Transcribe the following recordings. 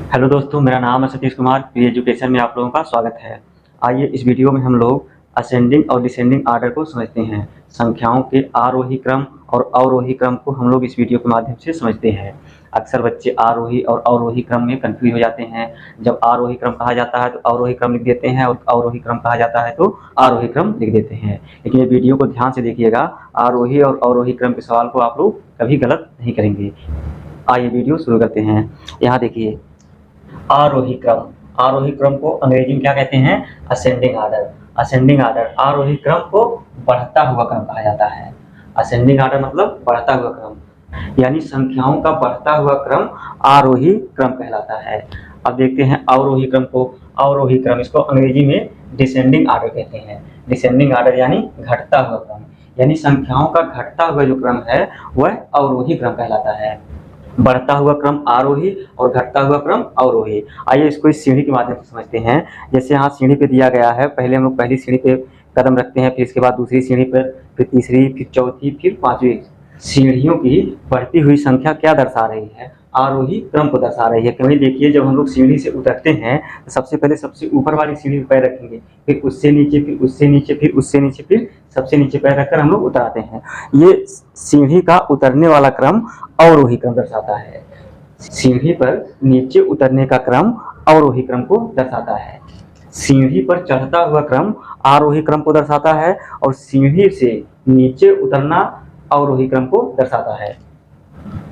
Hello दोस्तों, मेरा नाम है सतीश कुमार। प्री एजुकेशन में आप लोगों का स्वागत है। आइए इस वीडियो में हम लोग असेंडिंग और डिसेंडिंग आर्डर को समझते हैं। संख्याओं के आरोही क्रम और अवरोही क्रम को हम लोग इस वीडियो के माध्यम से समझते हैं। अक्सर बच्चे आरोही और अवरोही क्रम में कंफ्यूज हो जाते हैं। जब आरोही क्रम कहा जाता है तो अवरोही क्रम लिख देते हैं और अवरोही क्रम कहा जाता है तो आरोही क्रम लिख देते हैं। लेकिन ये वीडियो को ध्यान से देखिएगा, आरोही और अवरोही क्रम के सवाल को आप लोग कभी गलत नहीं करेंगे। आइए वीडियो शुरू करते हैं। यहाँ देखिए, आरोही क्रम को अंग्रेजी में क्या कहते हैं? Ascending order. असेंडिंग आर्डर, आरोही क्रम को बढ़ता हुआ क्रम कहा जाता है। असेंडिंग आर्डर मतलब बढ़ता हुआ क्रम, यानी संख्याओं का बढ़ता हुआ क्रम आरोही क्रम कहलाता है। अब देखते हैं अवरोही क्रम को। अवरोही क्रम, इसको अंग्रेजी में डिसेंडिंग आर्डर कहते हैं। डिसेंडिंग आर्डर यानी घटता हुआ क्रम, यानी संख्याओं का घटता हुआ जो क्रम है वह अवरोही क्रम कहलाता है। बढ़ता हुआ क्रम आरोही और घटता हुआ क्रम अवरोही। आइए इसको इस सीढ़ी के माध्यम से समझते हैं। जैसे यहाँ सीढ़ी पे दिया गया है, पहले हम लोग पहली सीढ़ी पे कदम रखते हैं, फिर इसके बाद दूसरी सीढ़ी पर, फिर तीसरी, फिर चौथी, फिर पांचवी। सीढ़ियों की बढ़ती हुई संख्या क्या दर्शा रही है? आरोही क्रम को दर्शा रही है। क्योंकि देखिए, जब हम लोग सीढ़ी से उतरते हैं तो सबसे पहले सबसे ऊपर वाली सीढ़ी पर पैर रखेंगे, फिर उससे नीचे, फिर उससे नीचे, फिर उससे नीचे, फिर सबसे नीचे पैर रखकर हम लोग उतराते हैं। ये सीढ़ी का उतरने वाला क्रम अवरोही क्रम दर्शाता है। सीढ़ी पर नीचे उतरने का क्रम अवरोही क्रम को दर्शाता है। सीढ़ी पर चढ़ता हुआ क्रम आरोही क्रम को दर्शाता है और सीढ़ी से नीचे उतरना अवरोही क्रम को दर्शाता है।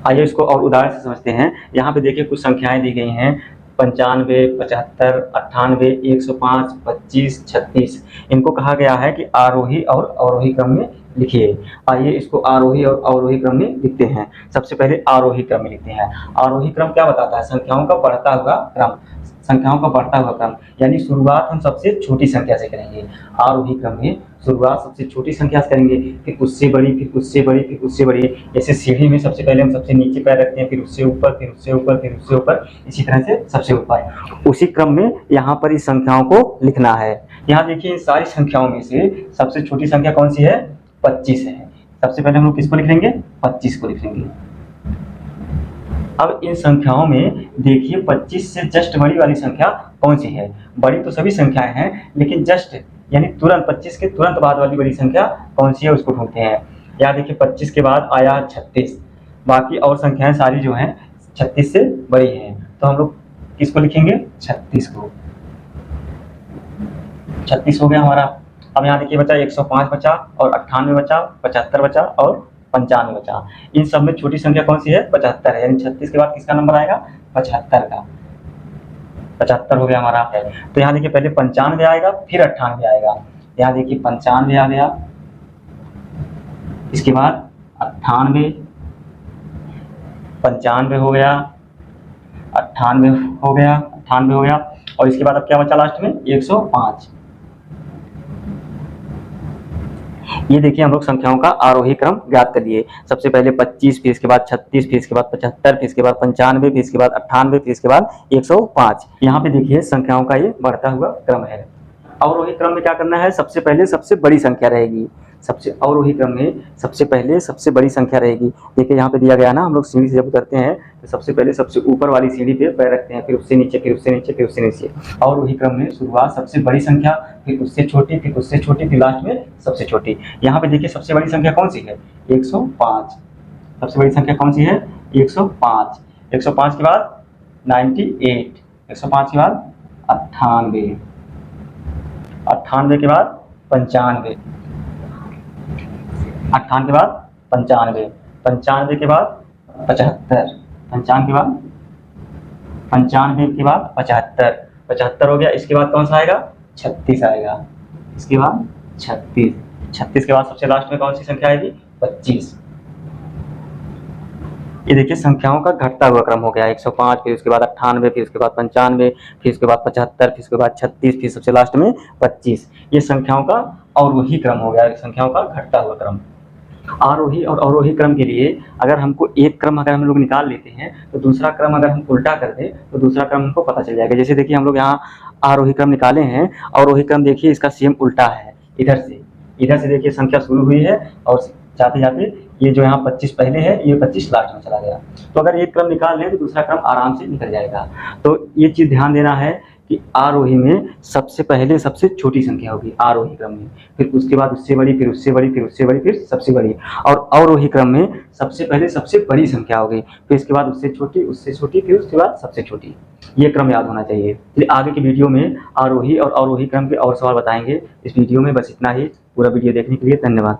आइए इसको और उदाहरण से समझते हैं। यहाँ पे देखिए कुछ संख्याएं दी गई हैं, 95, 75, 98, 105, 25, 36। इनको कहा गया है कि आरोही और अवरोही क्रम में लिखिए। आइए इसको आरोही और अवरोही क्रम में लिखते हैं। सबसे पहले आरोही क्रम में लिखते हैं। आरोही क्रम क्या बताता है? संख्याओं का बढ़ता हुआ क्रम। संख्याओं का बढ़ता हुआ क्रम यानी शुरुआत हम सबसे छोटी संख्या से करेंगे। आरोही क्रम में शुरुआत सबसे छोटी संख्या से करेंगे, फिर उससे बड़ी, फिर उससे बड़ी, फिर उससे बड़ी। जैसे सीढ़ी में सबसे पहले हम सबसे नीचे पैर रखते हैं, फिर उससे ऊपर, फिर उससे ऊपर, फिर उससे ऊपर, इसी तरह से सबसे ऊपर। उसी क्रम में यहाँ पर इस संख्याओं को लिखना है। यहाँ देखिए, इन सारी संख्याओं में से सबसे छोटी संख्या कौन सी है? 25 है। सबसे पहले हम लोग किसको लिख लेंगे? 25 को लिख लेंगे। अब इन संख्याओं में देखिए 25 से जस्ट बड़ी वाली संख्या कौन सी है? बड़ी तो सभी संख्याएं हैं, लेकिन जस्ट यानी तुरंत 25 के तुरंत बाद वाली बड़ी संख्या कौन सी है उसको ढूंढते हैं। यहाँ देखिए 25 के बाद आया 36, बाकी और संख्याएं सारी जो हैं 36 से बड़ी हैं। तो हम लोग किसको लिखेंगे? 36 को। 36 हो गया हमारा। अब यहाँ देखिए बचा 105 बचा और 98 बचा, 75 बचा और 95 बचा। इन सब में छोटी संख्या कौन सी है? 75 है। यानी 36 के बाद किसका नंबर आएगा? 75 का। 75 हो गया हमारा। तो यहाँ देखिए पहले 95 आएगा, फिर 98 आएगा। यहाँ देखिए 95 आ गया, इसके बाद 98, 95 हो गया, 98 हो गया, 98 हो गया, और इसके बाद अब क्या बचा लास्ट में? 105। ये देखिए हम लोग संख्याओं का आरोही क्रम ज्ञात कर लिए। सबसे पहले 25, फिर इसके बाद 36, फिर इसके बाद 75, फिर इसके बाद 95, फिर इसके बाद 98, फिर इसके बाद 105। यहाँ पे देखिए संख्याओं का ये बढ़ता हुआ क्रम है। अवरोही क्रम में क्या करना है? सबसे पहले सबसे बड़ी संख्या रहेगी। अवरोही क्रम में सबसे पहले सबसे बड़ी संख्या रहेगी। देखिए यहाँ पे दिया गया ना, हम लोग सीढ़ी से जब उतरते हैं तो सबसे पहले सबसे ऊपर वाली सीढ़ी पे पैर रखते हैं, फिर उससे नीचे, फिर उससे नीचे, फिर उससे नीचे। अवरोही क्रम में शुरुआत सबसे बड़ी संख्या, फिर उससे छोटी, फिर उससे छोटी, फिर लास्ट में सबसे छोटी। यहाँ पे देखिए सबसे बड़ी संख्या कौन सी है? 105। सबसे बड़ी संख्या कौन सी है? 105। 105 के बाद 98, 105 के बाद 98, 98 के बाद 95, 98 के बाद 95, 95 के बाद 75, 95 के बाद 95 के बाद 75, 75 हो गया। इसके बाद कौन सा आएगा? 36 आएगा। इसके बाद 36, 36 के बाद सबसे लास्ट में कौन सी संख्या आएगी? 25। ये देखिए संख्याओं का घटता हुआ क्रम हो गया। 105, फिर उसके बाद 98, फिर उसके बाद 95, फिर उसके बाद 75, फिर उसके बाद 36, फिर सबसे लास्ट में 25। ये संख्याओं का अवरोही क्रम हो गया, संख्याओं का घटता हुआ क्रम। आरोही और अवरोही क्रम के लिए अगर हमको एक क्रम अगर हम लोग निकाल लेते हैं तो दूसरा क्रम अगर हम उल्टा कर दें तो दूसरा क्रम हमको पता चल जाएगा। जैसे देखिए हम लोग यहाँ आरोही क्रम निकाले हैं, अवरोही क्रम देखिए इसका सेम उल्टा है। इधर से देखिए संख्या शुरू हुई है और जाते जाते ये जो यहाँ 25 पहले है, ये 25 लास्ट में चला गया। तो अगर एक क्रम निकाल लें तो दूसरा क्रम आराम से निकल जाएगा। तो ये चीज़ ध्यान देना है कि आरोही में सबसे पहले सबसे छोटी संख्या होगी आरोही क्रम में, फिर उसके बाद उससे बड़ी, फिर उससे बड़ी, फिर उससे बड़ी, फिर सबसे बड़ी। और अवरोही क्रम में सबसे पहले सबसे बड़ी संख्या होगी, फिर इसके बाद उससे छोटी, फिर उसके बाद सबसे छोटी। ये क्रम याद होना चाहिए। फिर आगे की वीडियो में आरोही और अवरोही क्रम के और सवाल बताएंगे। इस वीडियो में बस इतना ही। पूरा वीडियो देखने के लिए धन्यवाद।